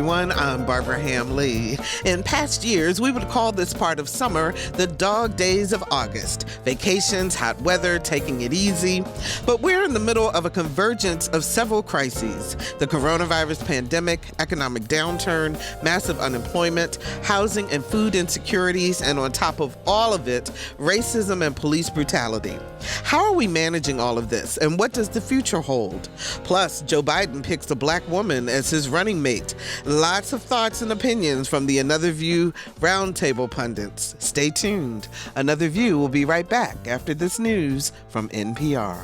everyone. I'm Barbara Ham-Lee. In past years, we would call this part of summer the dog days of August. Vacations, hot weather, taking it easy. But we're in the middle of a convergence of several crises. The coronavirus pandemic, economic downturn, massive unemployment, housing and food insecurities, and on top of all of it, racism and police brutality. How are we managing all of this, and what does the future hold? Plus, Joe Biden picks a black woman as his running mate. Lots of thoughts and opinions from the Another View Roundtable pundits. Stay tuned. Another View will be right back after this news from NPR.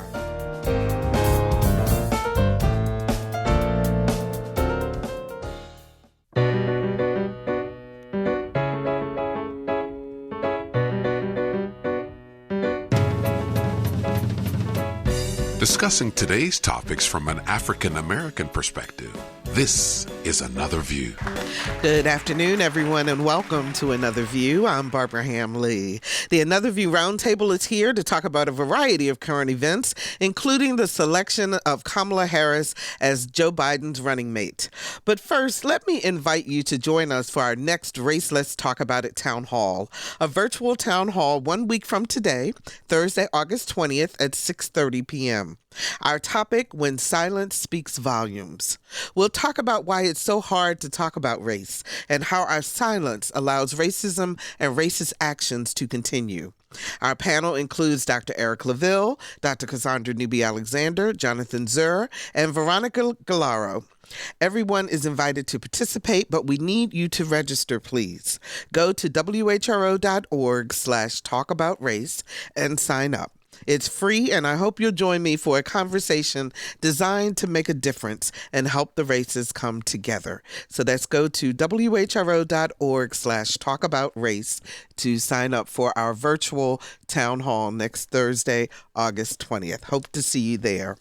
Discussing today's topics from an African-American perspective, this is Another View. Good afternoon, everyone, and welcome to Another View. I'm Barbara Ham-Lee. The Another View Roundtable is here to talk about a variety of current events, including the selection of Kamala Harris as Joe Biden's running mate. But first, let me invite you to join us for our next Race Let's Talk About It Town Hall, a virtual town hall 1 week from today, Thursday, August 20th at 6:30 p.m. Our topic, When Silence Speaks Volumes. We'll talk about why it's so hard to talk about race and how our silence allows racism and racist actions to continue. Our panel includes Dr. Eric LaVille, Dr. Cassandra Newby-Alexander, Jonathan Zur, and Veronica Gallardo. Everyone is invited to participate, but we need you to register, please. Go to whro.org/talkaboutrace and sign up. It's free, and I hope you'll join me for a conversation designed to make a difference and help the races come together. So let's go to whro.org/talkaboutrace to sign up for our virtual town hall next Thursday, August 20th. Hope to see you there.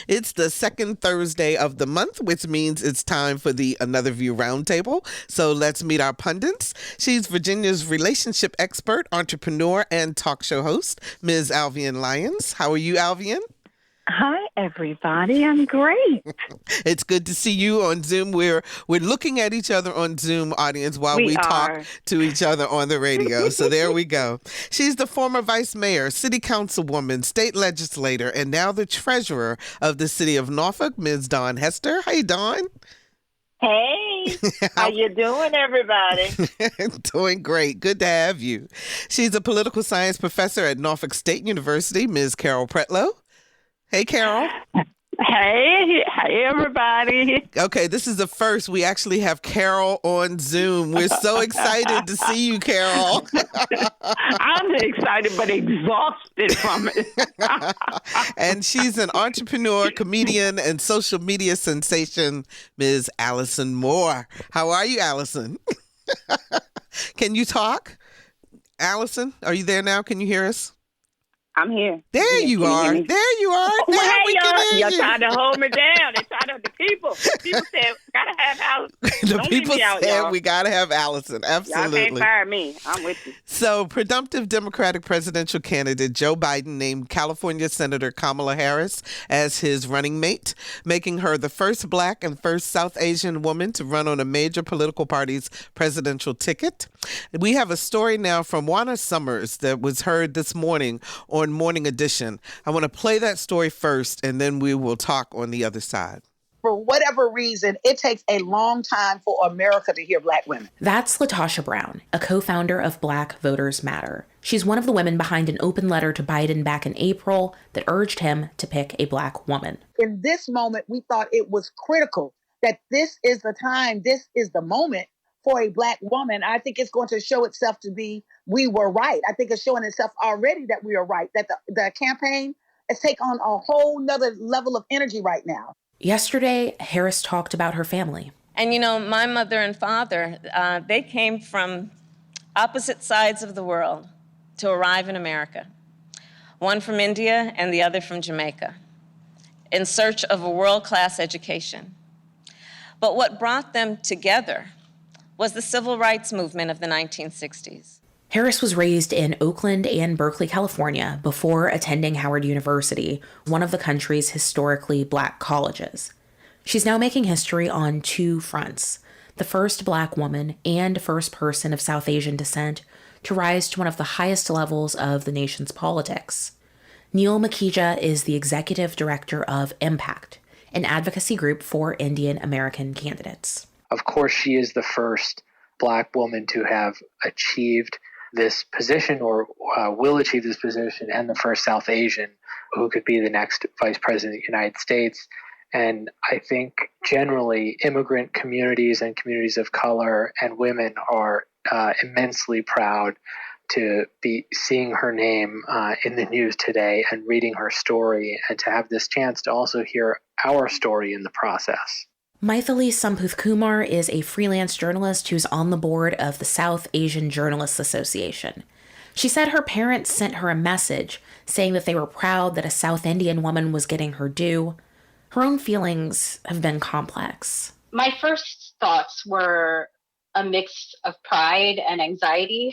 It's the second Thursday of the month, which means it's time for the Another View Roundtable. So let's meet our pundits. She's Virginia's relationship expert, entrepreneur, and talk show host, Ms. Alvean Lyons. How are you, Alvean? Hi, everybody. I'm great. It's good to see you on Zoom. We're looking at each other on Zoom, audience, while we talk to each other on the radio. So there we go. She's the former vice mayor, city councilwoman, state legislator, and now the treasurer of the city of Norfolk, Ms. Daun Hester. Hey, Daun. Hey, how you doing, everybody? Doing great. Good to have you. She's a political science professor at Norfolk State University, Ms. Carol Pretlow. Hey, Carol. Hey, everybody. Okay, this is the first. We actually have Carol on Zoom. We're so excited to see you, Carol. I'm excited but exhausted from it. And she's an entrepreneur, comedian, and social media sensation, Ms. Allison Moore. How are you, Allison? Can you talk? Allison, are you there now? Can you hear us? I'm here. There you are. There you are. Now we can hear you're you. trying to hold me down. They're trying to, the people said, gotta have Allison. The people said we gotta have Allison. Absolutely. Y'all can't fire me. I'm with you. So, presumptive Democratic presidential candidate Joe Biden named California Senator Kamala Harris as his running mate, making her the first Black and first South Asian woman to run on a major political party's presidential ticket. We have a story now from Juana Summers that was heard this morning on Morning Edition. I want to play that story first, and then we will talk on the other side. For whatever reason, it takes a long time for America to hear Black women. That's LaTosha Brown, a co-founder of Black Voters Matter. She's one of the women behind an open letter to Biden back in April that urged him to pick a Black woman. In this moment, we thought it was critical that this is the time, this is the moment for a Black woman. I think it's going to show itself to be, we were right. I think it's showing itself already that we are right, that the campaign has taken on a whole nother level of energy right now. Yesterday, Harris talked about her family. And you know, my mother and father, they came from opposite sides of the world to arrive in America. One from India and the other from Jamaica, in search of a world-class education. But what brought them together was the civil rights movement of the 1960s. Harris was raised in Oakland and Berkeley, California, before attending Howard University, one of the country's historically Black colleges. She's now making history on two fronts: the first Black woman and first person of South Asian descent to rise to one of the highest levels of the nation's politics. Neil Makija is the executive director of Impact, an advocacy group for Indian American candidates. Of course, she is the first Black woman to have achieved this position or will achieve this position, and the first South Asian who could be the next vice president of the United States. And I think generally immigrant communities and communities of color and women are immensely proud to be seeing her name in the news today and reading her story, and to have this chance to also hear our story in the process. Maithili Samputkumar is a freelance journalist who's on the board of the South Asian Journalists Association. She said her parents sent her a message saying that they were proud that a South Indian woman was getting her due. Her own feelings have been complex. My first thoughts were a mix of pride and anxiety.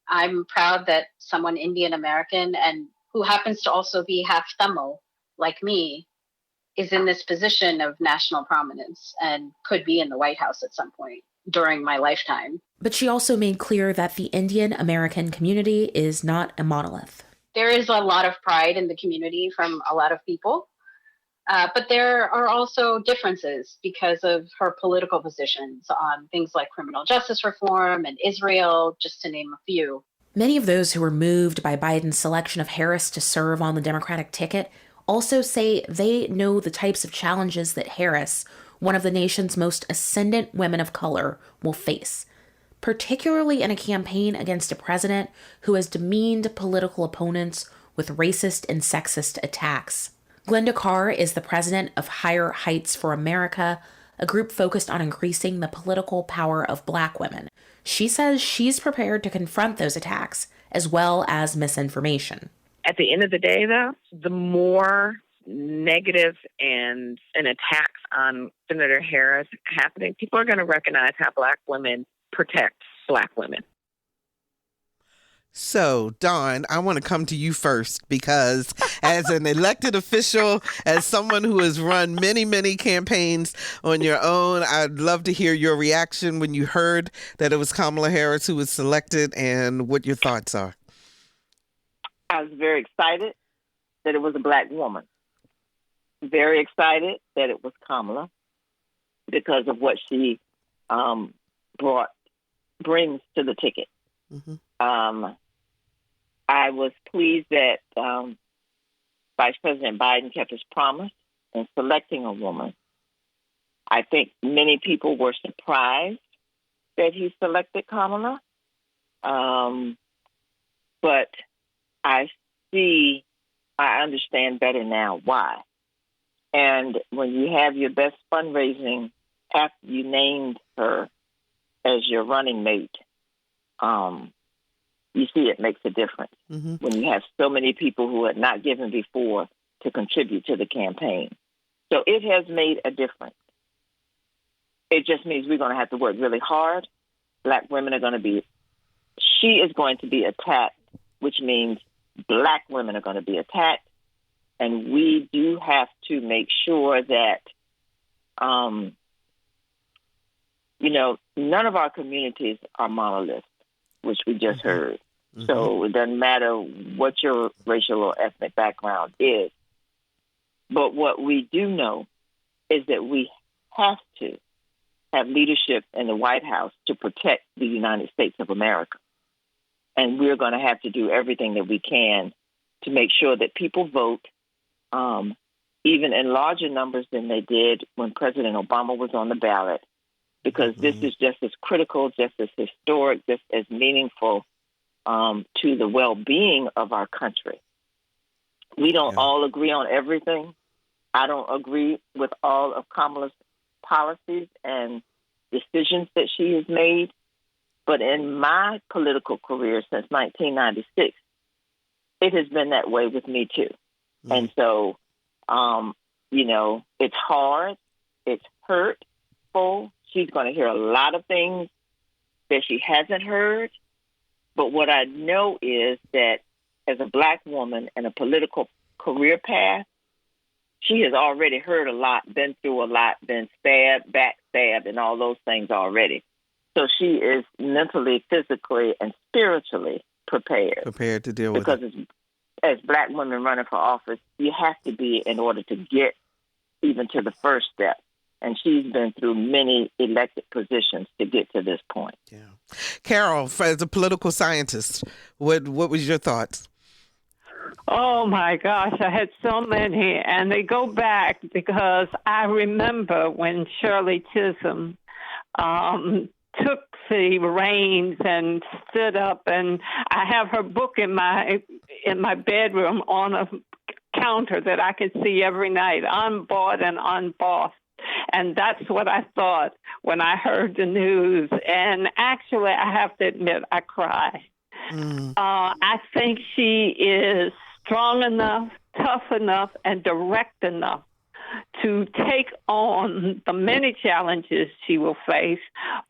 I'm proud that someone Indian American and who happens to also be half Tamil, like me, is in this position of national prominence and could be in the White House at some point during my lifetime. But she also made clear that the Indian American community is not a monolith. There is a lot of pride in the community from a lot of people, but there are also differences because of her political positions on things like criminal justice reform and Israel, just to name a few. Many of those who were moved by Biden's selection of Harris to serve on the Democratic ticket also say they know the types of challenges that Harris, one of the nation's most ascendant women of color, will face, particularly in a campaign against a president who has demeaned political opponents with racist and sexist attacks. Glenda Carr is the president of Higher Heights for America, a group focused on increasing the political power of Black women. She says she's prepared to confront those attacks, as well as misinformation. At the end of the day, though, the more negative and attacks on Senator Harris happening, people are going to recognize how Black women protect Black women. So, Daun, I want to come to you first because as an elected official, as someone who has run many, many campaigns on your own, I'd love to hear your reaction when you heard that it was Kamala Harris who was selected and what your thoughts are. I was very excited that it was a Black woman. Very excited that it was Kamala because of what she brings to the ticket. Mm-hmm. I was pleased that Vice President Biden kept his promise in selecting a woman. I think many people were surprised that he selected Kamala. But I understand better now why. And when you have your best fundraising after you named her as your running mate, you see it makes a difference. Mm-hmm. When you have so many people who had not given before to contribute to the campaign. So it has made a difference. It just means we're going to have to work really hard. Black women she is going to be attacked, which means Black women are going to be attacked. And we do have to make sure that, none of our communities are monoliths, which we just mm-hmm. heard. Mm-hmm. So it doesn't matter what your racial or ethnic background is. But what we do know is that we have to have leadership in the White House to protect the United States of America. And we're going to have to do everything that we can to make sure that people vote, even in larger numbers than they did when President Obama was on the ballot, because mm-hmm. this is just as critical, just as historic, just as meaningful to the well-being of our country. We don't all agree on everything. I don't agree with all of Kamala's policies and decisions that she has made. But in my political career since 1996, it has been that way with me too. Mm-hmm. And so, it's hard. It's hurtful. She's going to hear a lot of things that she hasn't heard. But what I know is that as a Black woman and a political career path, she has already heard a lot, been through a lot, been stabbed, backstabbed, and all those things already. So she is mentally, physically, and spiritually prepared. Prepared to deal with it. Because as Black women running for office, you have to be in order to get even to the first step. And she's been through many elected positions to get to this point. Yeah. Carol, as a political scientist, what was your thoughts? Oh, my gosh, I had so many, and they go back because I remember when Shirley Chisholm took the reins and stood up, and I have her book in my bedroom on a counter that I can see every night, Unbought and Unbossed. And that's what I thought when I heard the news. And actually, I have to admit, I cried. I think she is strong enough, tough enough, and direct enough to take on the many challenges she will face,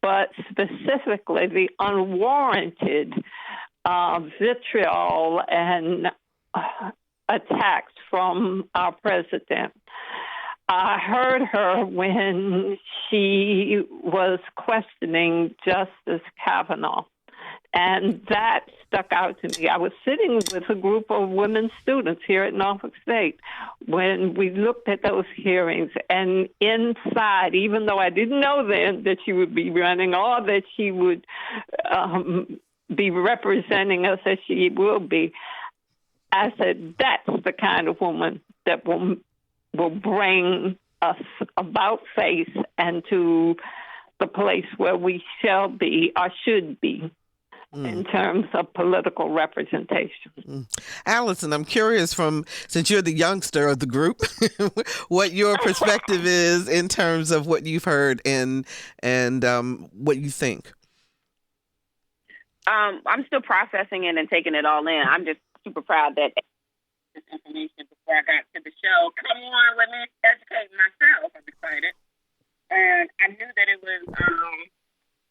but specifically the unwarranted vitriol and attacks from our president. I heard her when she was questioning Justice Kavanaugh, and that stuck out to me. I was sitting with a group of women students here at Norfolk State when we looked at those hearings, and inside, even though I didn't know then that she would be running or that she would be representing us as she will be, I said, that's the kind of woman that will bring us about face and to the place where we shall be or should be in terms of political representation. Allison, I'm curious since you're the youngster of the group, what your perspective is in terms of what you've heard and what you think. I'm still processing it and taking it all in. I'm just super proud that this information before I got to the show. Come on, let me educate myself. I'm excited. And I knew that it was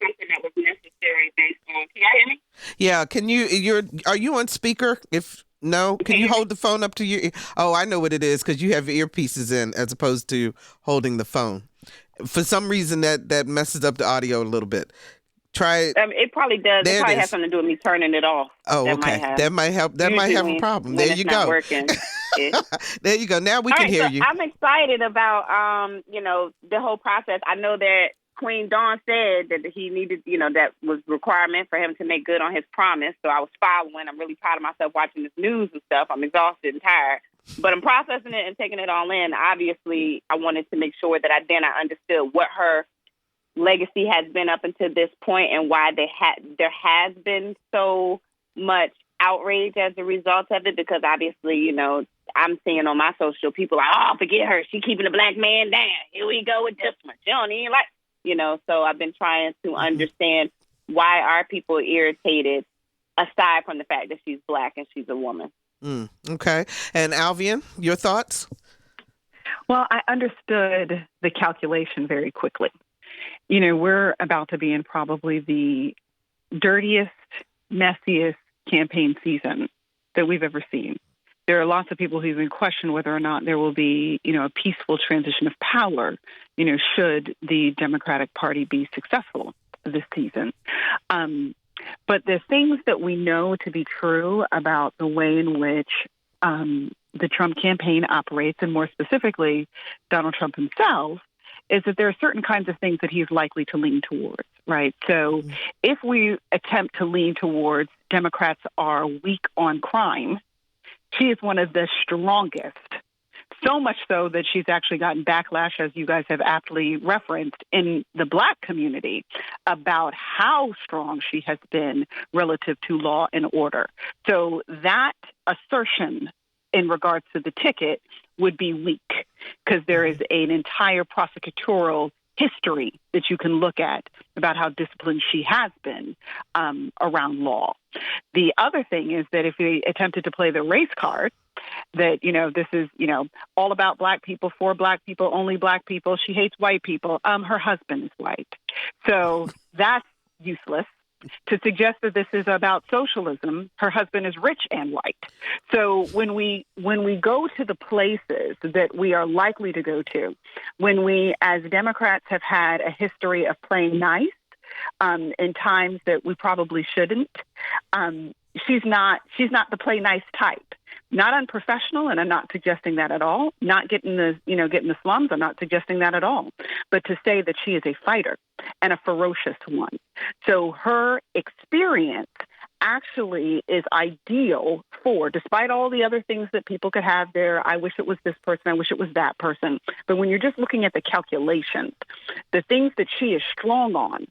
something that was necessary based on. Can y'all hear me? Yeah. Are you on speaker? If no, can you hold the phone up to your ear? Oh, I know what it is, because you have earpieces in as opposed to holding the phone. For some reason that messes up the audio a little bit. Try it. It probably does. It probably has something to do with me turning it off. Oh, okay. That might help. That might have a problem. There you go. Not working. There you go. Now we can hear you. I'm excited about the whole process. I know that Queen Dawn said that he needed, that was requirement for him to make good on his promise. So I was following. I'm really proud of myself watching this news and stuff. I'm exhausted and tired, but I'm processing it and taking it all in. Obviously, I wanted to make sure that I understood what her legacy has been up until this point and why there has been so much outrage as a result of it, because obviously, I'm seeing on my social, people like, oh, forget her. She keeping a Black man down. Here we go with this one. She don't even like, so I've been trying to understand why are people irritated aside from the fact that she's Black and she's a woman. Okay. And Alvean, your thoughts? Well, I understood the calculation very quickly. We're about to be in probably the dirtiest, messiest campaign season that we've ever seen. There are lots of people who even question whether or not there will be, a peaceful transition of power, should the Democratic Party be successful this season. But the things that we know to be true about the way in which the Trump campaign operates, and more specifically, Donald Trump himself, is that there are certain kinds of things that he's likely to lean towards, right? So if we attempt to lean towards Democrats are weak on crime, she is one of the strongest, so much so that she's actually gotten backlash, as you guys have aptly referenced, in the Black community about how strong she has been relative to law and order. So that assertion in regards to the ticket would be weak, because there is an entire prosecutorial history that you can look at about how disciplined she has been around law. The other thing is that if we attempted to play the race card, that, this is, all about Black people, for Black people, only Black people, she hates white people. Her husband is white. So that's useless. to suggest that this is about socialism. Her husband is rich and white. So when we go to the places that we are likely to go to, when we as Democrats have had a history of playing nice in times that we probably shouldn't, she's not the play nice type. Not unprofessional, and I'm not suggesting that at all. Not getting the slums, I'm not suggesting that at all. But to say that she is a fighter and a ferocious one. So her experience actually is ideal for, despite all the other things that people could have there, I wish it was this person, I wish it was that person. But when you're just looking at the calculations, the things that she is strong on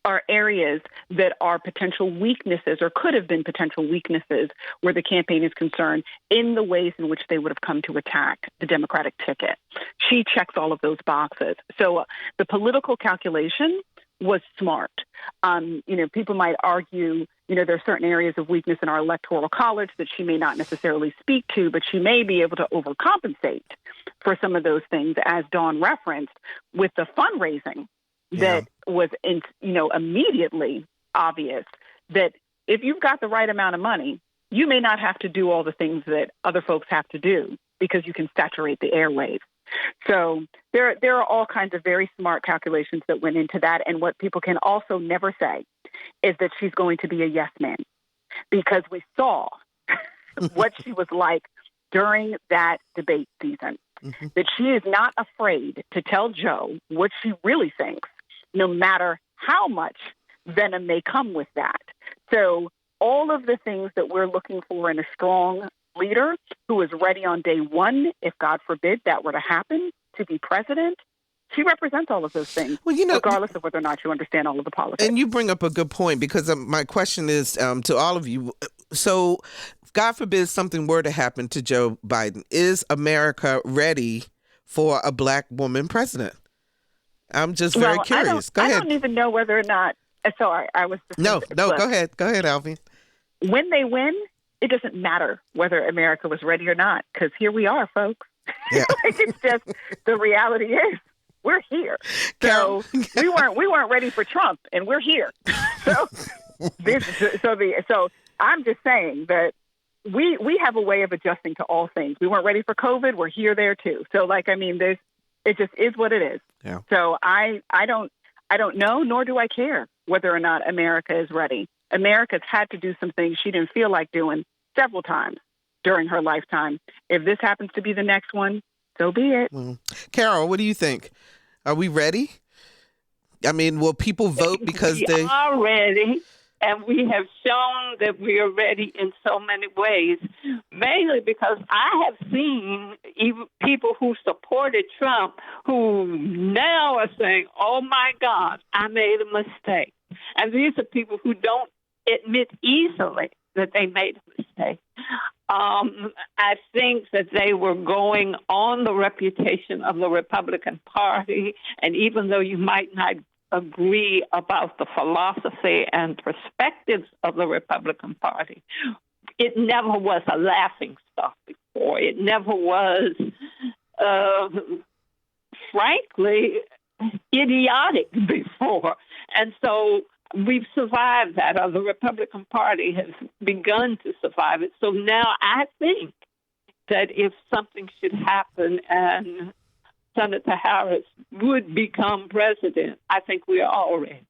are areas that are potential weaknesses or could have been potential weaknesses where the campaign is concerned in the ways in which they would have come to attack the Democratic ticket. She checks all of those boxes. So the political calculation was smart. People might argue, there are certain areas of weakness in our electoral college that she may not necessarily speak to, but she may be able to overcompensate for some of those things, as Dawn referenced, with the fundraising that was, immediately obvious that if you've got the right amount of money, you may not have to do all the things that other folks have to do because you can saturate the airwaves. So there are all kinds of very smart calculations that went into that. And what people can also never say is that she's going to be a yes man, because we saw what she was like during that debate season, that she is not afraid to tell Joe what she really thinks, no matter how much venom may come with that. So all of the things that we're looking for in a strong leader who is ready on day one, if God forbid that were to happen, to be president, she represents all of those things, regardless of whether or not you understand all of the politics. And you bring up a good point, because my question is to all of you. So God forbid something were to happen to Joe Biden. Is America ready for a black woman president? I'm just very curious. Go ahead. I don't even know whether or not. Sorry, I was. No. Go ahead. Go ahead, Alvean. When they win, it doesn't matter whether America was ready or not, because here we are, folks. Yeah. It's just the reality is we're here. So we weren't ready for Trump, and we're here. So I'm just saying that we have a way of adjusting to all things. We weren't ready for COVID. We're here there too. So it just is what it is. Yeah. So I don't know, nor do I care whether or not America is ready. America's had to do some things she didn't feel like doing several times during her lifetime. If this happens to be the next one, so be it. Carol, what do you think? Are we ready? I mean, will people vote because we are ready? And we have shown that we are ready in so many ways, mainly because I have seen even people who supported Trump who now are saying, oh, my God, I made a mistake. And these are people who don't admit easily that they made a mistake. I think that they were going on the reputation of the Republican Party, and even though you might not agree about the philosophy and perspectives of the Republican Party, it never was a laughing stock before. It never was, frankly, idiotic before. And so we've survived that, or the Republican Party has begun to survive it. So now I think that if something should happen and Senator Harris would become president, I think we are all ready.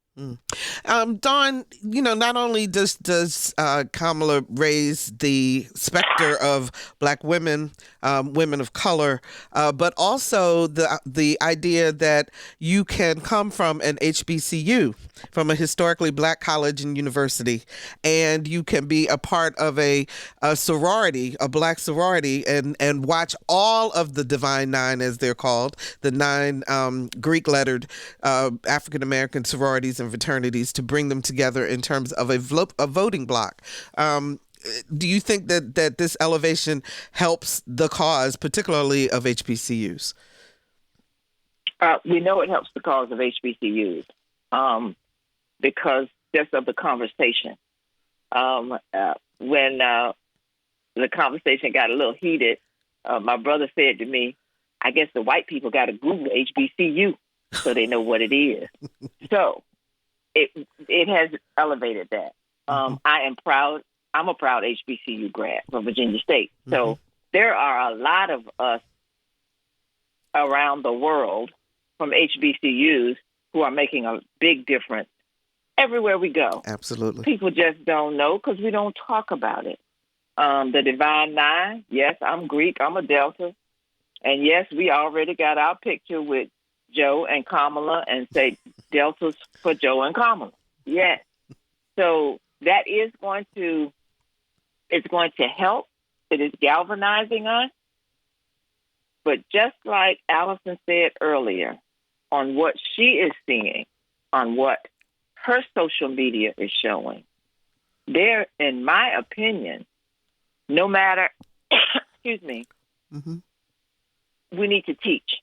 Dawn, not only does Kamala raise the specter of black women, women of color, but also the idea that you can come from an HBCU, from a historically black college and university, and you can be a part of a sorority, a black sorority, and watch all of the Divine Nine, as they're called, the 9 Greek-lettered African-American sororities and fraternities, to bring them together in terms of a voting block. Do you think that this elevation helps the cause, particularly of HBCUs? We know it helps the cause of HBCUs because just of the conversation. When the conversation got a little heated, my brother said to me, I guess the white people got to Google HBCU so they know what it is. So it has elevated that. I am proud. I'm a proud HBCU grad from Virginia State. So there are a lot of us around the world from HBCUs who are making a big difference everywhere we go. Absolutely. People just don't know because we don't talk about it. The Divine Nine, yes, I'm Greek, I'm a Delta. And yes, we already got our picture with Joe and Kamala and say Deltas for Joe and Kamala. Yes. So that is going to help. It is galvanizing us. But just like Allison said earlier, on what she is seeing, on what her social media is showing, there, in my opinion, no matter, excuse me, we need to teach.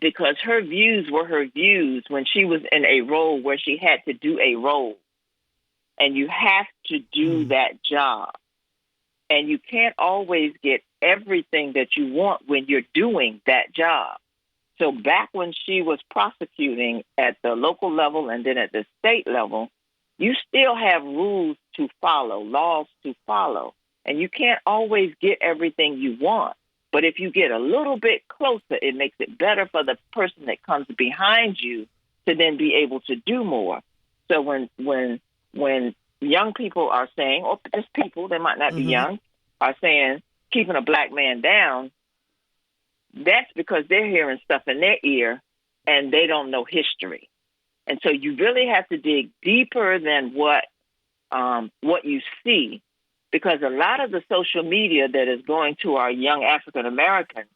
Because her views were her views when she was in a role where she had to do a role. And you have to do that job. And you can't always get everything that you want when you're doing that job. So back when she was prosecuting at the local level and then at the state level, you still have rules to follow, laws to follow. And you can't always get everything you want. But if you get a little bit closer, it makes it better for the person that comes behind you to then be able to do more. So when young people are saying, or as people, they might not be young, are saying, keeping a black man down, that's because they're hearing stuff in their ear and they don't know history. And so you really have to dig deeper than what you see, because a lot of the social media that is going to our young African Americans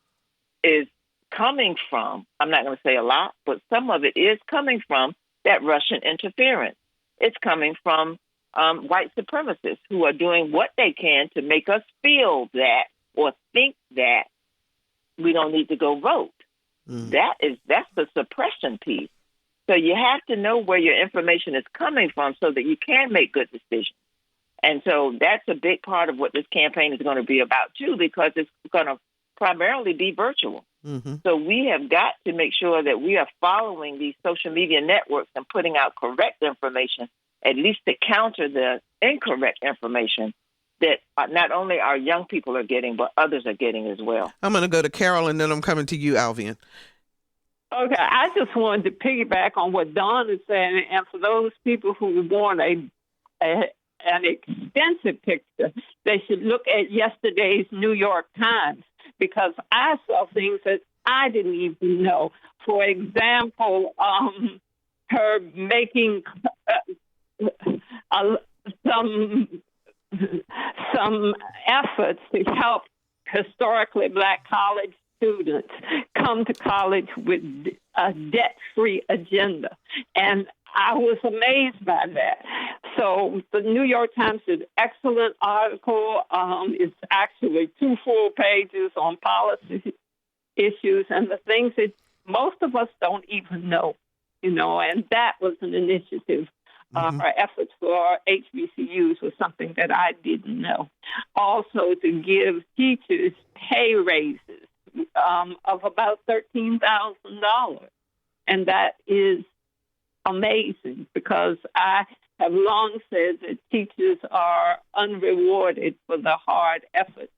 is coming from, I'm not going to say a lot, but some of it is coming from that Russian interference. It's coming from white supremacists who are doing what they can to make us feel that or think that we don't need to go vote. That's the suppression piece. So you have to know where your information is coming from so that you can make good decisions. And so that's a big part of what this campaign is going to be about, too, because it's going to primarily be virtual. So we have got to make sure that we are following these social media networks and putting out correct information, at least to counter the incorrect information that not only our young people are getting, but others are getting as well. I'm going to go to Carol, and then I'm coming to you, Alvean. Okay, I just wanted to piggyback on what Daun is saying, and for those people who want an extensive picture, they should look at yesterday's New York Times, because I saw things that I didn't even know. For example, her making some efforts to help historically black college students come to college with a debt-free agenda. And I was amazed by that. So the New York Times did an excellent article. It's actually 2 full pages on policy issues and the things that most of us don't even know, and that was an initiative. Our efforts for HBCUs was something that I didn't know. Also, to give teachers pay raises of about $13,000. And that is amazing, because I have long said that teachers are unrewarded for the hard effort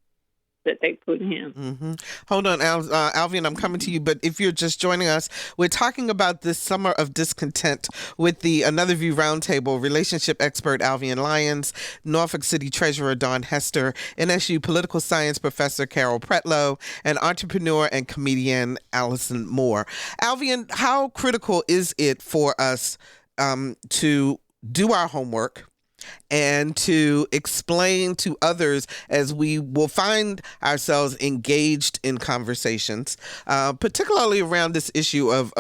that they put in. Hold on, Alvean, I'm coming to you. But if you're just joining us, we're talking about this summer of discontent with the Another View Roundtable relationship expert Alvean Lyons, Norfolk City Treasurer Daun Hester, NSU political science professor Carol Pretlow, and entrepreneur and comedian Allison Moore. Alvean, how critical is it for us to do our homework and to explain to others, as we will find ourselves engaged in conversations, particularly around this issue of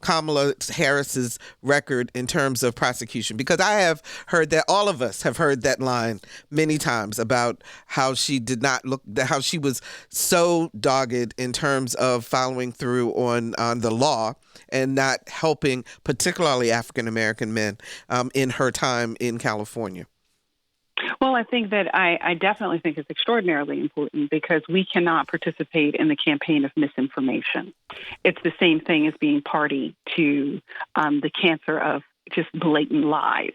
Kamala Harris's record in terms of prosecution? Because I have heard that, all of us have heard that line many times about how she did not how she was so dogged in terms of following through on the law and not helping particularly African-American men in her time in California. Well, I think that I definitely think it's extraordinarily important, because we cannot participate in the campaign of misinformation. It's the same thing as being party to the cancer of just blatant lies.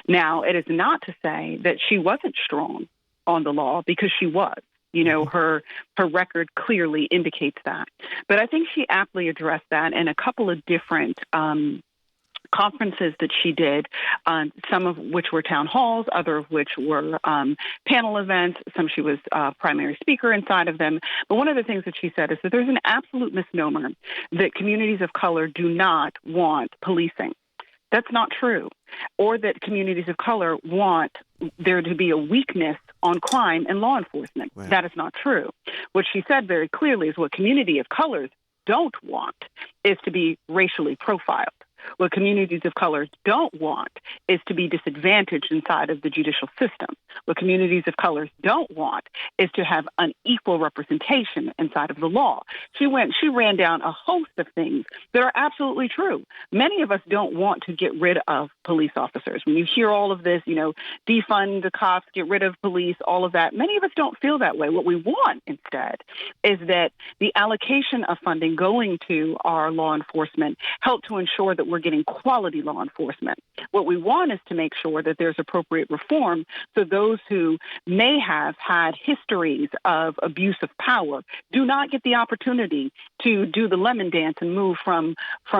Now, it is not to say that she wasn't strong on the law, because she was. You know, her record clearly indicates that. But I think she aptly addressed that in a couple of different conferences that she did, some of which were town halls, other of which were panel events. Some she was primary speaker inside of them. But one of the things that she said is that there's an absolute misnomer that communities of color do not want policing. That's not true. Or that communities of color want there to be a weakness on crime and law enforcement. Right. That is not true. What she said very clearly is what community of colors don't want is to be racially profiled. What communities of color don't want is to be disadvantaged inside of the judicial system. What communities of color don't want is to have unequal representation inside of the law. She ran down a host of things that are absolutely true. Many of us don't want to get rid of police officers. When you hear all of this, defund the cops, get rid of police, all of that, many of us don't feel that way. What we want instead is that the allocation of funding going to our law enforcement help to ensure that we're getting quality law enforcement. What we want is to make sure that there's appropriate reform so those who may have had histories of abuse of power do not get the opportunity to do the lemon dance and move from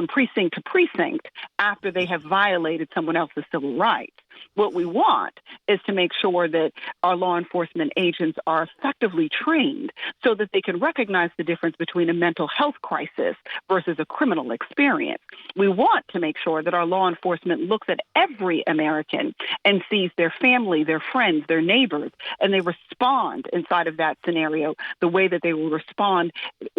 precinct to precinct after they have violated someone else's civil rights. What we want is to make sure that our law enforcement agents are effectively trained so that they can recognize the difference between a mental health crisis versus a criminal experience. We want to make sure that our law enforcement looks at every American and sees their family, their friends, their neighbors, and they respond inside of that scenario the way that they will respond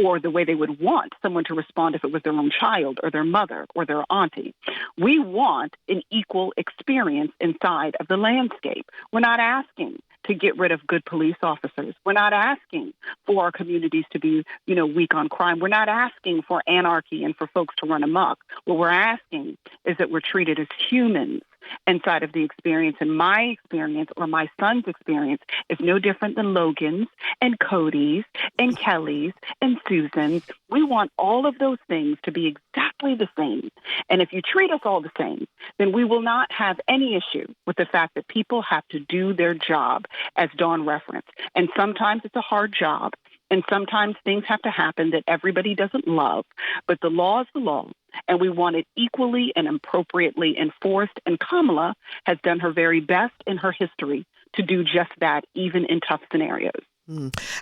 or the way they would want someone to respond if it was their own child or their mother or their auntie. We want an equal experience inside of the landscape. We're not asking to get rid of good police officers. We're not asking for our communities to be, weak on crime. We're not asking for anarchy and for folks to run amok. What we're asking is that we're treated as humans inside of the experience. And my experience or my son's experience is no different than Logan's and Cody's and Kelly's and Susan's. We want all of those things to be exactly the same. And if you treat us all the same, then we will not have any issue with the fact that people have to do their job, as Daun referenced. And sometimes it's a hard job. And sometimes things have to happen that everybody doesn't love, but the law is the law, and we want it equally and appropriately enforced. And Kamala has done her very best in her history to do just that, even in tough scenarios.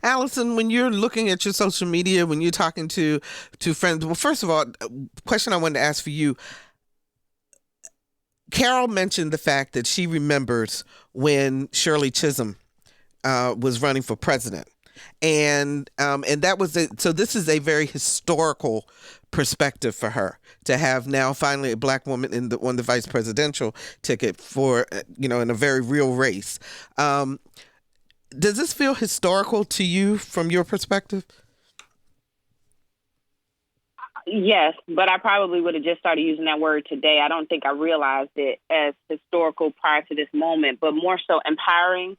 Allison, when you're looking at your social media, when you're talking to friends, well, first of all, question I wanted to ask for you. Carol mentioned the fact that she remembers when Shirley Chisholm was running for president. And that was so this is a very historical perspective for her to have now finally a black woman on the vice presidential ticket for, in a very real race. Does this feel historical to you from your perspective? Yes, but I probably would have just started using that word today. I don't think I realized it as historical prior to this moment, but more so empowering,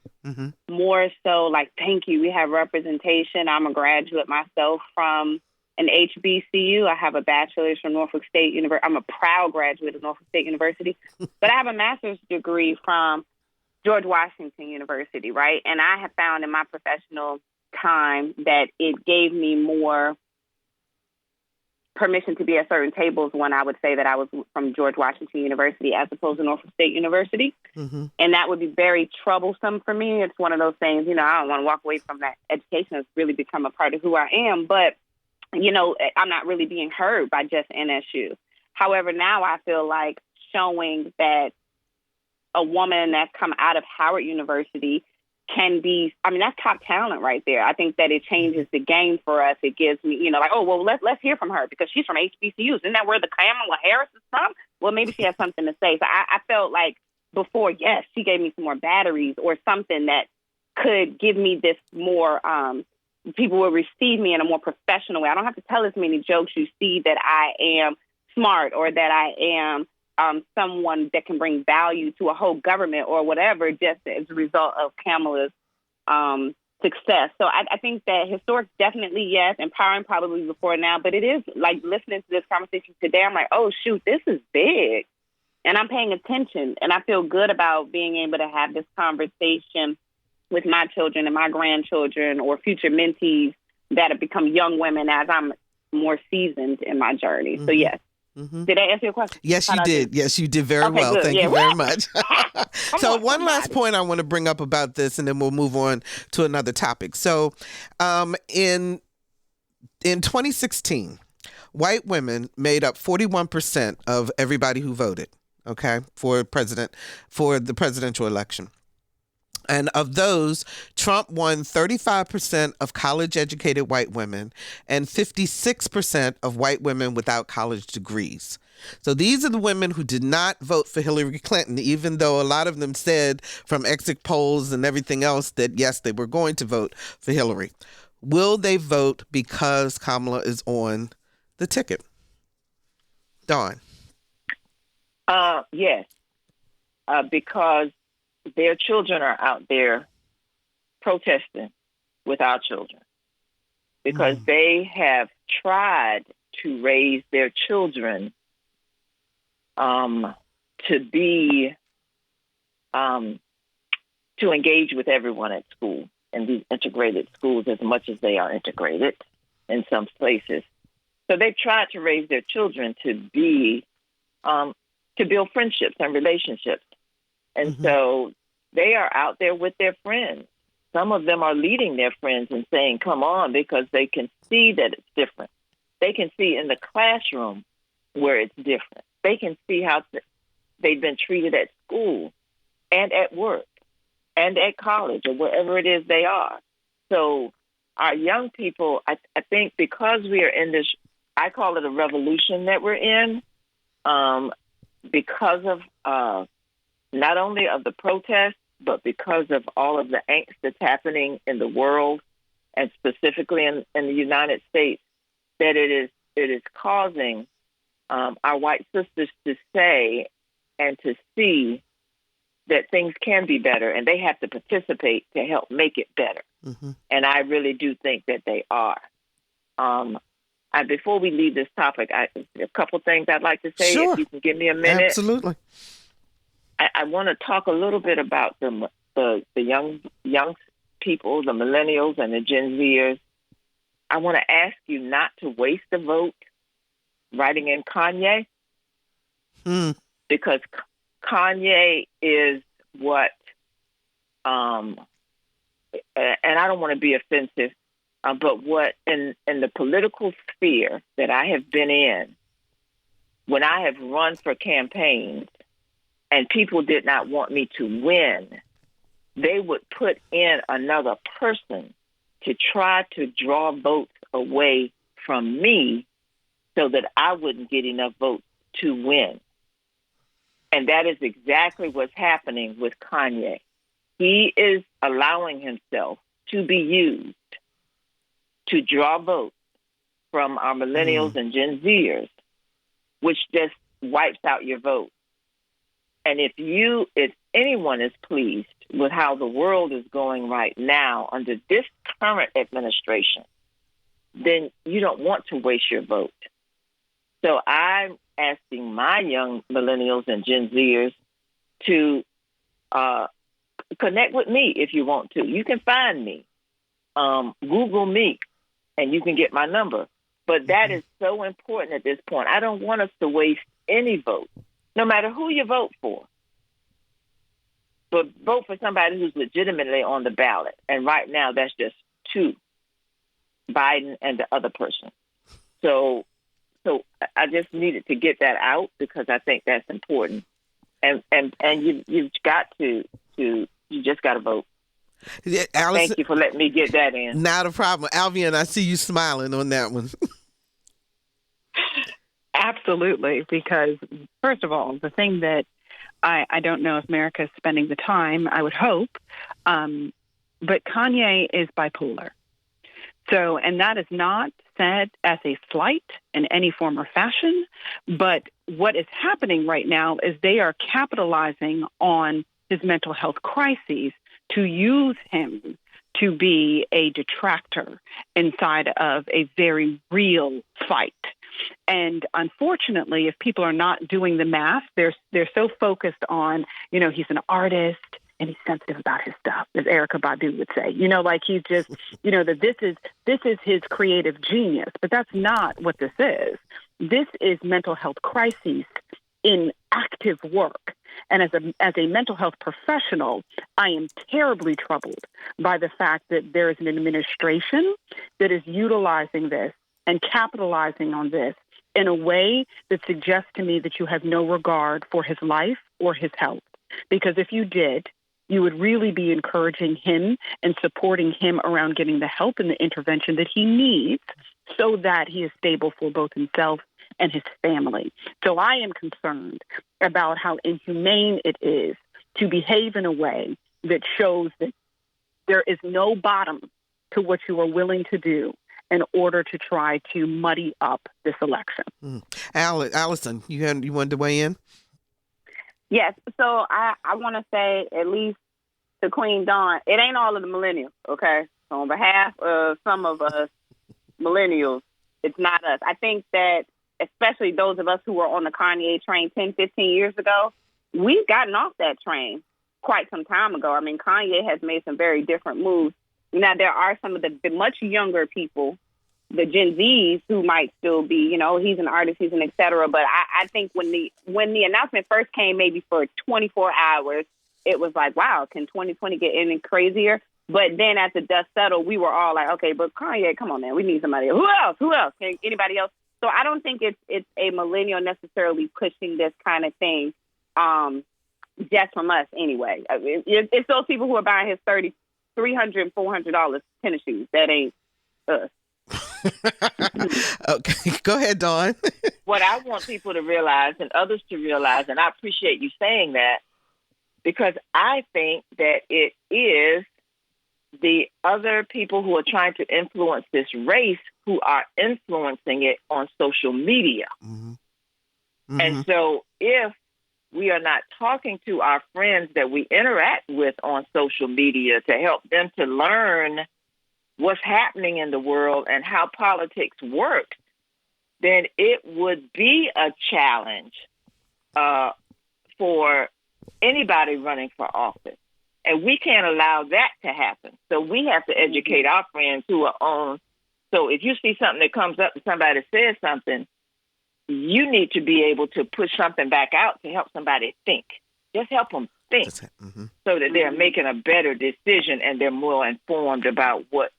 more so like, thank you, we have representation. I'm a graduate myself from an HBCU. I have a bachelor's from Norfolk State University. I'm a proud graduate of Norfolk State University, but I have a master's degree from George Washington University, right? And I have found in my professional time that it gave me more permission to be at certain tables when I would say that I was from George Washington University as opposed to Norfolk State University. And that would be very troublesome for me. It's one of those things, I don't want to walk away from that education. It's really become a part of who I am. But, I'm not really being heard by just NSU. However, now I feel like showing that a woman that's come out of Howard University can be, that's top talent right there. I think that it changes the game for us. It gives me, let's hear from her because she's from HBCUs. Isn't that where the Kamala Harris is from? Well, maybe she has something to say. So I felt like before, yes, she gave me some more batteries or something that could give me this more, people will receive me in a more professional way. I don't have to tell as many jokes. You see that I am smart or that I am someone that can bring value to a whole government or whatever, just as a result of Kamala's success. So I think that historic, definitely, yes, empowering probably before now, but it is like listening to this conversation today, I'm like, oh, shoot, this is big. and I'm paying attention, and I feel good about being able to have this conversation with my children and my grandchildren or future mentees that have become young women as I'm more seasoned in my journey. So yes. Did I answer your question? Yes, you did. Yes, you did very well. Good. Thank you very much. So one somebody. last point I want to bring up about this, and then we'll move on to another topic. So in 2016, white women made up 41% of everybody who voted, okay, for the presidential election. And of those, Trump won 35% of college-educated white women and 56% of white women without college degrees. So these are the women who did not vote for Hillary Clinton, even though a lot of them said from exit polls and everything else that, yes, they were going to vote for Hillary. Will they vote because Kamala is on the ticket? Dawn. Yes, because their children are out there protesting with our children because they have tried to raise their children to be to engage with everyone at school and these integrated schools as much as they are integrated in some places. So they've tried to raise their children to be to build friendships and relationships. And so they are out there with their friends. Some of them are leading their friends and saying, come on, because they can see that it's different. They can see in the classroom where it's different. They can see how they've been treated at school and at work and at college or wherever it is they are. So our young people, I think because we are in this, I call it a revolution that we're in, because of not only of the protests, but because of all of the angst that's happening in the world and specifically in the United States, that it is causing our white sisters to say and to see that things can be better, and they have to participate to help make it better. And I really do think that they are. Before we leave this topic, a couple things I'd like to say, Sure. if you can give me a minute. Absolutely. I want to talk a little bit about the young people, the millennials and the Gen Zers. I want to ask you not to waste a vote writing in Kanye, because Kanye is what, and I don't want to be offensive, but what in the political sphere that I have been in, when I have run for campaigns and people did not want me to win, they would put in another person to try to draw votes away from me so that I wouldn't get enough votes to win. And that is exactly what's happening with Kanye. He is allowing himself to be used to draw votes from our millennials and Gen Zers, which just wipes out your vote. And if anyone is pleased with how the world is going right now under this current administration, then you don't want to waste your vote. So I'm asking my young millennials and Gen Zers to connect with me if you want to. You can find me. Google me, and you can get my number. But that is so important at this point. I don't want us to waste any vote, no matter who you vote for. But vote for somebody who's legitimately on the ballot. And right now, that's just two, Biden and the other person. So I just needed to get that out because I think that's important. And you've got to you just got to vote. Yeah, Allison, thank you for letting me get that in. Not a problem. Alvean, I see you smiling on that one. Absolutely, because first of all, the thing that I don't know if America is spending the time, I would hope, but Kanye is bipolar. So, and that is not said as a slight in any form or fashion, but what is happening right now is they are capitalizing on his mental health crises to use him to be a detractor inside of a very real fight. And unfortunately, if people are not doing the math, they're so focused on, he's an artist and he's sensitive about his stuff, as Erykah Badu would say. Like he's just, that this is his creative genius. But that's not what this is. This is mental health crises in active work. And as a mental health professional, I am terribly troubled by the fact that there is an administration that is utilizing this and capitalizing on this in a way that suggests to me that you have no regard for his life or his health. Because if you did, you would really be encouraging him and supporting him around getting the help and the intervention that he needs so that he is stable for both himself and his family. So I am concerned about how inhumane it is to behave in a way that shows that there is no bottom to what you are willing to do in order to try to muddy up this election. Allison, you wanted to weigh in? Yes. So I want to say, at least to Queen Dawn, it ain't all of the millennials, okay? So on behalf of some of us millennials, it's not us. I think that especially those of us who were on the Kanye train 10, 15 years ago, we've gotten off that train quite some time ago. I mean, Kanye has made some very different moves. Now, there are some of the much younger people, the Gen Zs, who might still be, he's an artist, he's an et cetera. But I think when the announcement first came, maybe for 24 hours, it was like, wow, can 2020 get any crazier? But then as the dust settled, we were all like, okay, but Kanye, come on, man, we need somebody else. Who else? Can anybody else? So I don't think it's a millennial necessarily pushing this kind of thing just from us anyway. It's those people who are buying his $300 and $400 tennis shoes. That ain't us. Okay, go ahead, Dawn. What I want people to realize and others to realize, and I appreciate you saying that, because I think that it is the other people who are trying to influence this race who are influencing it on social media. Mm-hmm. Mm-hmm. And so if we are not talking to our friends that we interact with on social media to help them to learn what's happening in the world and how politics works, then it would be a challenge for anybody running for office. And we can't allow that to happen. So we have to educate our friends who are on. So if you see something that comes up and somebody says something, you need to be able to push something back out to help somebody think. Just help them think so that they're making a better decision and they're more informed about what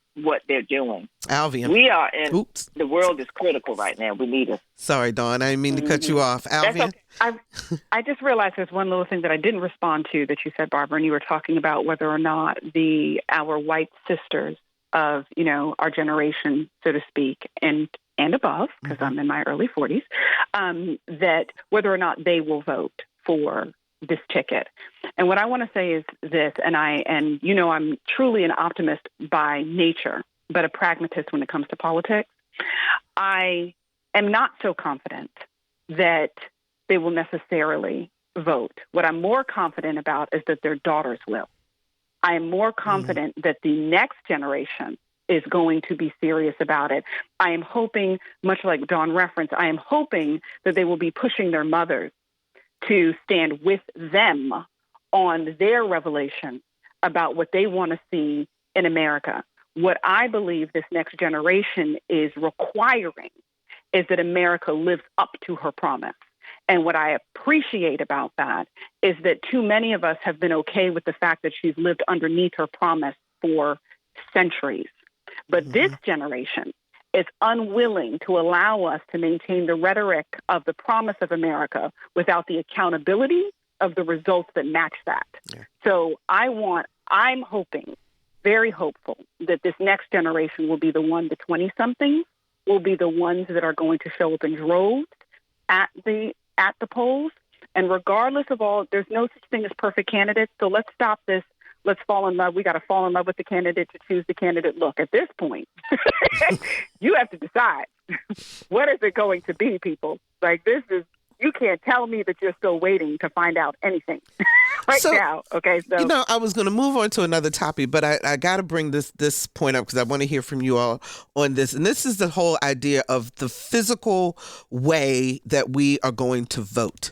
they're doing. Alvean. We are in, the world is critical right now. We need us. Sorry, Dawn. I didn't mean to cut you off. Alvean? Okay. I just realized there's one little thing that I didn't respond to that you said, Barbara, and you were talking about whether or not our white sisters of, our generation, so to speak, and above, because I'm in my early 40s, that whether or not they will vote for this ticket. And what I want to say is this, and I'm truly an optimist by nature, but a pragmatist when it comes to politics. I am not so confident that they will necessarily vote. What I'm more confident about is that their daughters will. I am more confident that the next generation is going to be serious about it. I am hoping, much like Dawn referenced, I am hoping that they will be pushing their mothers to stand with them on their revelation about what they want to see in America. What I believe this next generation is requiring is that America lives up to her promise. And what I appreciate about that is that too many of us have been okay with the fact that she's lived underneath her promise for centuries. But this generation is unwilling to allow us to maintain the rhetoric of the promise of America without the accountability of the results that match that. Yeah. So I'm hoping, very hopeful, that this next generation will be the 20-somethings, will be the ones that are going to show up in droves at the polls. And regardless of all, there's no such thing as perfect candidates. So let's stop this. Let's fall in love. We got to fall in love with the candidate to choose the candidate. Look, at this point, you have to decide what is it going to be, people. Like, this is, you can't tell me that you're still waiting to find out anything now. Okay, so I was going to move on to another topic, but I got to bring this point up because I want to hear from you all on this. And this is the whole idea of the physical way that we are going to vote,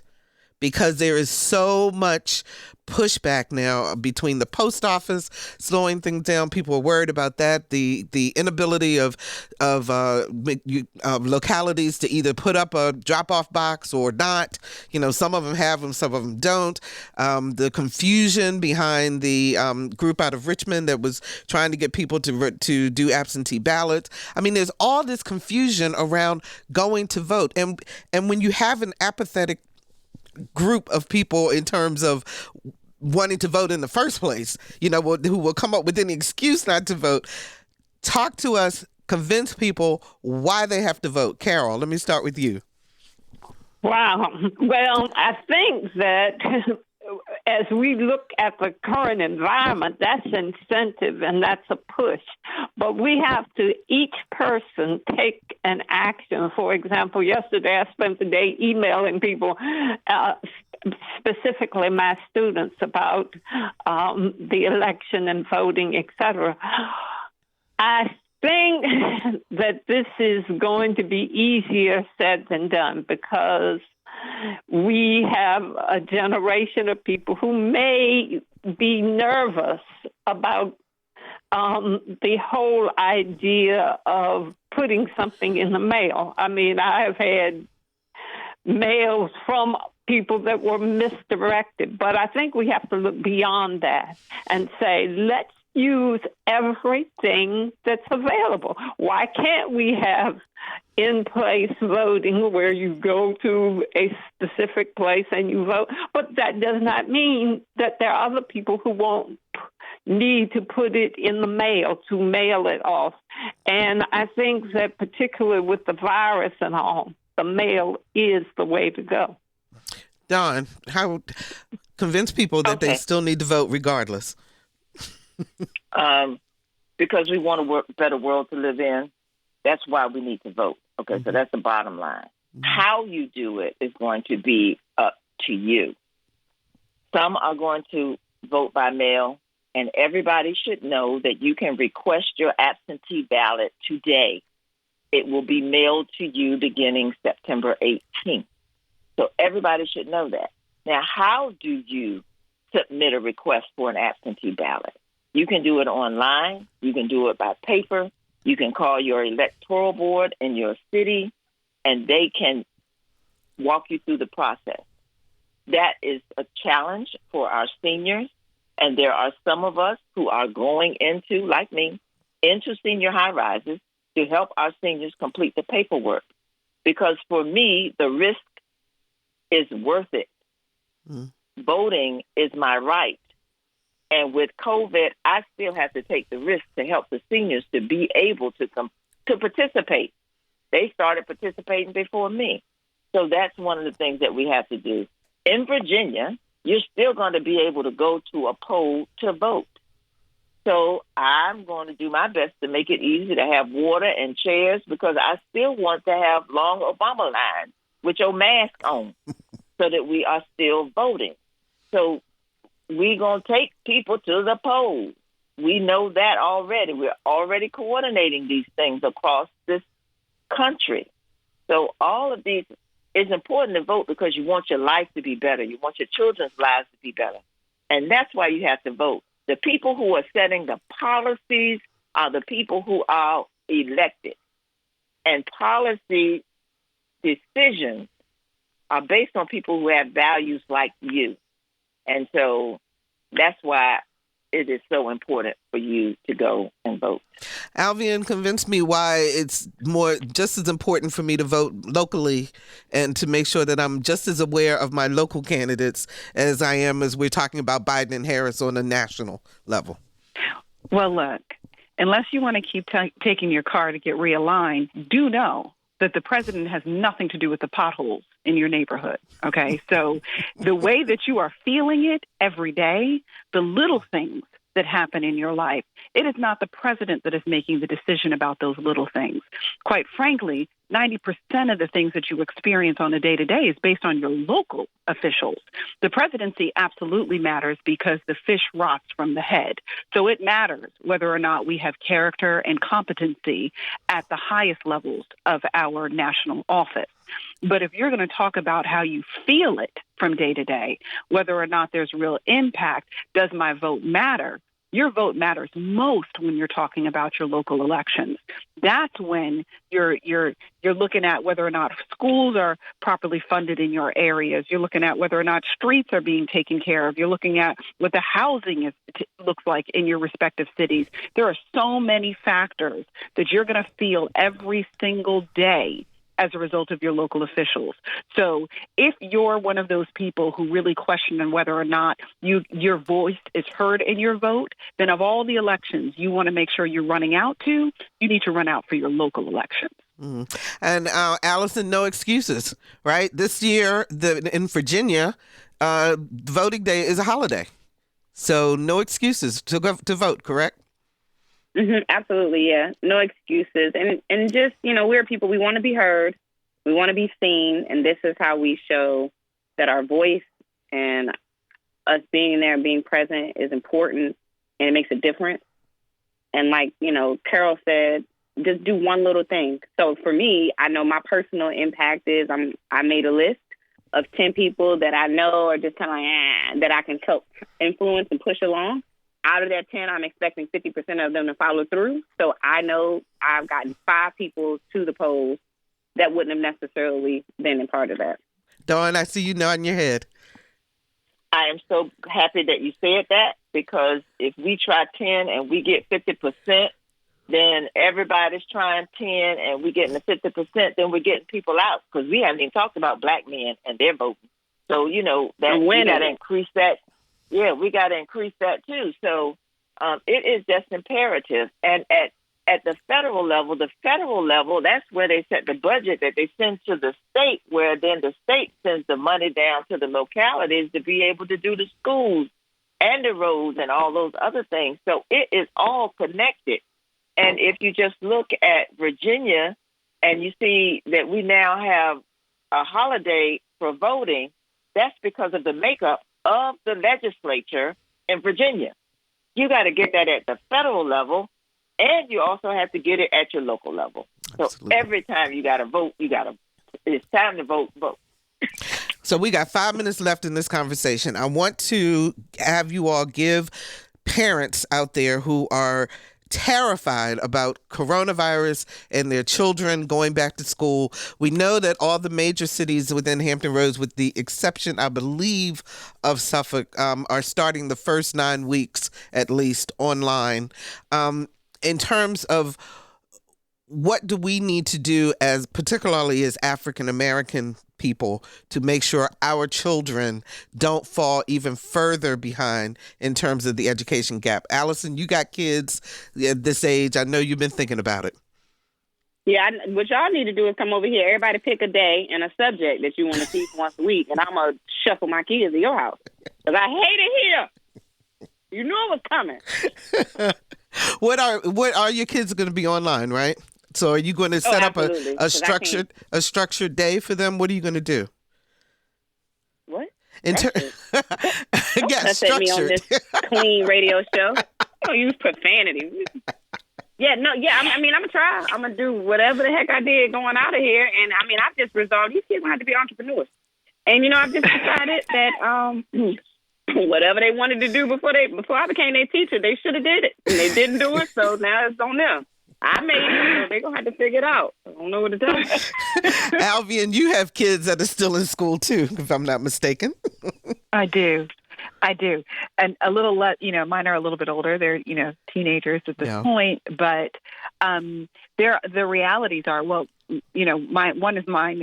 because there is so much pushback now between the post office slowing things down. People are worried about that. The inability of localities to either put up a drop-off box or not. Some of them have them, some of them don't. The confusion behind the group out of Richmond that was trying to get people to do absentee ballots. I mean, there's all this confusion around going to vote, and when you have an apathetic group of people in terms of wanting to vote in the first place, who will come up with any excuse not to vote. Talk to us, convince people why they have to vote. Carol, let me start with you. Wow. Well, I think that as we look at the current environment, that's incentive and that's a push. But we have to, each person, take an action. For example, yesterday I spent the day emailing people, specifically my students, about the election and voting, etc. I think that this is going to be easier said than done, because we have a generation of people who may be nervous about the whole idea of putting something in the mail. I mean, I've had mails from people that were misdirected, but I think we have to look beyond that and say, let's use everything that's available. Why can't we have in-place voting where you go to a specific place and you vote? But that does not mean that there are other people who won't need to put it in the mail, to mail it off. And I think that particularly with the virus and all, the mail is the way to go. Daun, how convince people that they still need to vote regardless? Because we want a better world to live in. That's why we need to vote. Okay, so that's the bottom line. How you do it is going to be up to you. Some are going to vote by mail, and everybody should know that you can request your absentee ballot today. It will be mailed to you beginning September 18th. So everybody should know that. Now, how do you submit a request for an absentee ballot? You can do it online. You can do it by paper. You can call your electoral board in your city, and they can walk you through the process. That is a challenge for our seniors, and there are some of us who are going into, like me, into senior high-rises to help our seniors complete the paperwork. Because for me, the risk is worth it. Voting is my right. And with COVID, I still have to take the risk to help the seniors to be able to participate. They started participating before me. So that's one of the things that we have to do. In Virginia, you're still going to be able to go to a poll to vote. So I'm going to do my best to make it easy to have water and chairs, because I still want to have long Obama lines with your mask on so that we are still voting. So we're going to take people to the polls. We know that already. We're already coordinating these things across this country. So all of these, it's important to vote because you want your life to be better. You want your children's lives to be better. And that's why you have to vote. The people who are setting the policies are the people who are elected. And policy decisions are based on people who have values like you. And so that's why it is so important for you to go and vote. Alvean, convince me why it's just as important for me to vote locally and to make sure that I'm just as aware of my local candidates as I am as we're talking about Biden and Harris on a national level. Well, look, unless you want to keep taking your car to get realigned, do know that the president has nothing to do with the potholes in your neighborhood, okay? So the way that you are feeling it every day, the little things that happen in your life. It is not the president that is making the decision about those little things. Quite frankly, 90% of the things that you experience on a day-to-day is based on your local officials. The presidency absolutely matters because the fish rots from the head. So it matters whether or not we have character and competency at the highest levels of our national office. But if you're going to talk about how you feel it from day to day, whether or not there's real impact, does my vote matter? Your vote matters most when you're talking about your local elections. That's when you're looking at whether or not schools are properly funded in your areas. You're looking at whether or not streets are being taken care of. You're looking at what the housing looks like in your respective cities. There are so many factors that you're going to feel every single day as a result of your local officials. So if you're one of those people who really question whether or not your voice is heard in your vote, then of all the elections you want to make sure you're running out to, you need to run out for your local elections. And Allison, no excuses, right? This year in Virginia, voting day is a holiday. So no excuses to vote, correct? Absolutely, yeah. No excuses. And just, we're people, we want to be heard, we want to be seen, and this is how we show that our voice and us being there and being present is important, and it makes a difference. And like, Carol said, just do one little thing. So for me, I know my personal impact is I made a list of 10 people that I know are just kind of like, that I can help influence and push along. Out of that 10, I'm expecting 50% of them to follow through. So I know I've gotten 5 people to the polls that wouldn't have necessarily been a part of that. Dawn, I see you nodding your head. I am so happy that you said that, because if we try 10 and we get 50%, then everybody's trying 10 and we getting the 50%, then we're getting people out, because we haven't even talked about Black men and their voting. So, that we got to increase that. Yeah, we got to increase that too. So it is just imperative. And at the federal level, that's where they set the budget that they send to the state, where then the state sends the money down to the localities to be able to do the schools and the roads and all those other things. So it is all connected. And if you just look at Virginia and you see that we now have a holiday for voting, that's because of the makeup of the legislature in Virginia. You got to get that at the federal level, and you also have to get it at your local level. So Absolutely. Every time you got to vote, it's time to vote. So we got 5 minutes left in this conversation. I want to have you all give parents out there who are terrified about coronavirus and their children going back to school. We know that all the major cities within Hampton Roads, with the exception, I believe, of Suffolk, are starting the first 9 weeks at least online. In terms of what do we need to do, particularly as African American people, to make sure our children don't fall even further behind in terms of the education gap? Allison, you got kids at this age. I know you've been thinking about it. Yeah, what y'all need to do is come over here. Everybody pick a day and a subject that you want to teach once a week, and I'm going to shuffle my kids to your house, because I hate it here. You knew it was coming. What are your kids going to be online, right? So are you going to set up a structured day for them? What are you going to do? What? Yeah, structured. Me on this clean radio show. Don't use profanity. I'm going to try. I'm going to do whatever the heck I did going out of here. And I've just resolved these kids going to have to be entrepreneurs. And, I've just decided that whatever they wanted to do before I became their teacher, they should have did it. And they didn't do it, so now it's on them. I made it, so they're going to have to figure it out. I don't know what to tell you. Alvean, you have kids that are still in school, too, if I'm not mistaken. I do. And a little mine are a little bit older. They're, teenagers at this point. But the realities are, mine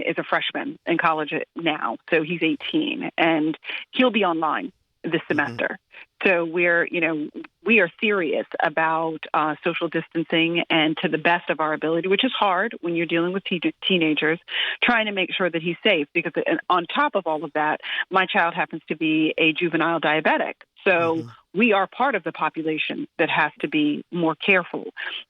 is a freshman in college now. So he's 18, and he'll be online this semester. So we are serious about social distancing, and to the best of our ability, which is hard when you're dealing with teenagers, trying to make sure that he's safe. Because on top of all of that, my child happens to be a juvenile diabetic. So we are part of the population that has to be more careful.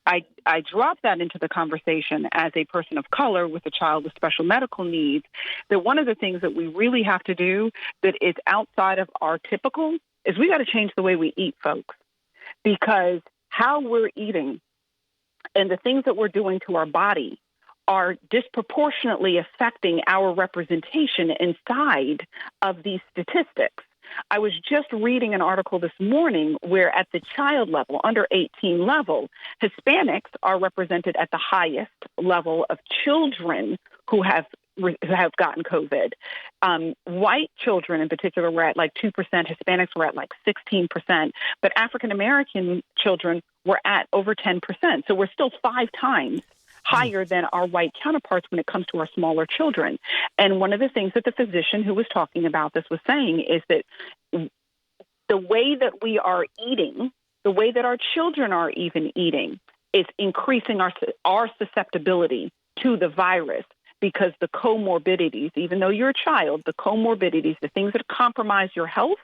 I drop that into the conversation as a person of color with a child with special medical needs, that one of the things that we really have to do that is outside of our typical is we got to change the way we eat, folks, because how we're eating and the things that we're doing to our body are disproportionately affecting our representation inside of these statistics. I was just reading an article this morning where at the child level, under 18 level, Hispanics are represented at the highest level of children who have gotten COVID. White children in particular were at like 2%, Hispanics were at like 16%, but African-American children were at over 10%. So we're still 5 times higher than our white counterparts when it comes to our smaller children. And one of the things that the physician who was talking about this was saying is that the way that we are eating, the way that our children are even eating, is increasing our susceptibility to the virus, because the comorbidities, even though you're a child, the comorbidities, the things that compromise your health,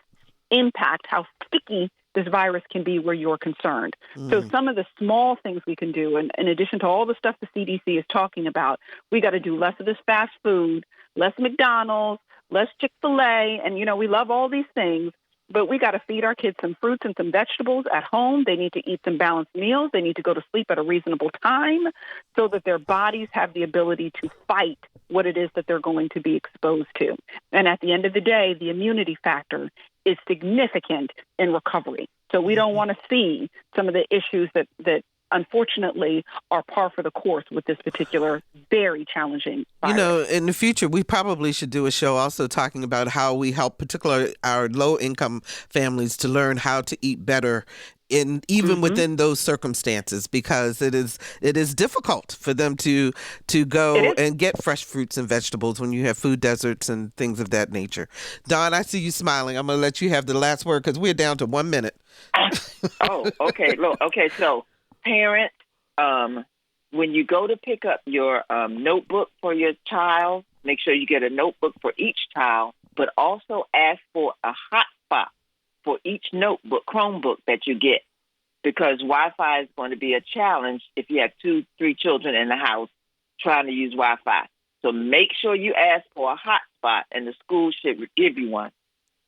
impact how sticky this virus can be where you're concerned. So some of the small things we can do, and in addition to all the stuff the CDC is talking about, we got to do less of this fast food, less McDonald's, less Chick-fil-A, and, we love all these things, but we got to feed our kids some fruits and some vegetables at home. They need to eat some balanced meals. They need to go to sleep at a reasonable time so that their bodies have the ability to fight what it is that they're going to be exposed to. And at the end of the day, the immunity factor is significant in recovery. So we don't want to see some of the issues that unfortunately are par for the course with this particular very challenging virus. In the future, we probably should do a show also talking about how we help particularly our low-income families to learn how to eat better even within those circumstances, because it is difficult for them to go and get fresh fruits and vegetables when you have food deserts and things of that nature. Daun, I see you smiling. I'm going to let you have the last word because we're down to 1 minute. Oh, okay. Look, okay, so parents, when you go to pick up your notebook for your child, make sure you get a notebook for each child, but also ask for a hotspot for each notebook, Chromebook that you get, because Wi-Fi is going to be a challenge if you have 2-3 children in the house trying to use Wi-Fi. So make sure you ask for a hotspot, and the school should give you one.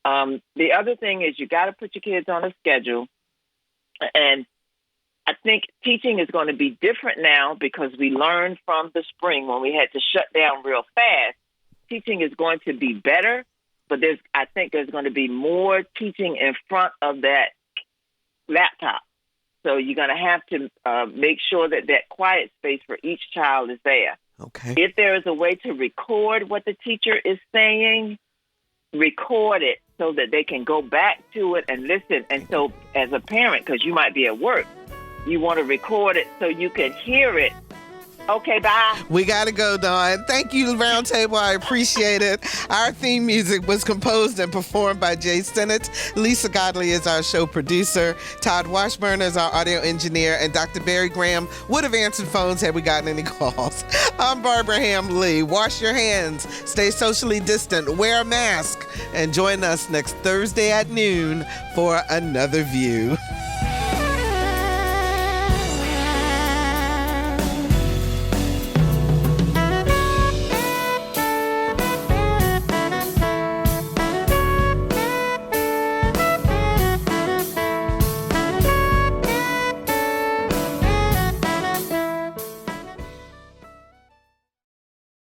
The other thing is you got to put your kids on a schedule, and I think teaching is going to be different now because we learned from the spring when we had to shut down real fast. Teaching is going to be better, but I think there's going to be more teaching in front of that laptop. So you're going to have to make sure that quiet space for each child is there. Okay. If there is a way to record what the teacher is saying, record it so that they can go back to it and listen. And so as a parent, because you might be at work, you want to record it so you can hear it. Okay, bye. We got to go, Daun. Thank you, Roundtable. I appreciate it. Our theme music was composed and performed by Jay Stinnett. Lisa Godley is our show producer. Todd Washburn is our audio engineer. And Dr. Barry Graham would have answered phones had we gotten any calls. I'm Barbara Ham Lee. Wash your hands. Stay socially distant. Wear a mask. And join us next Thursday at noon for another view.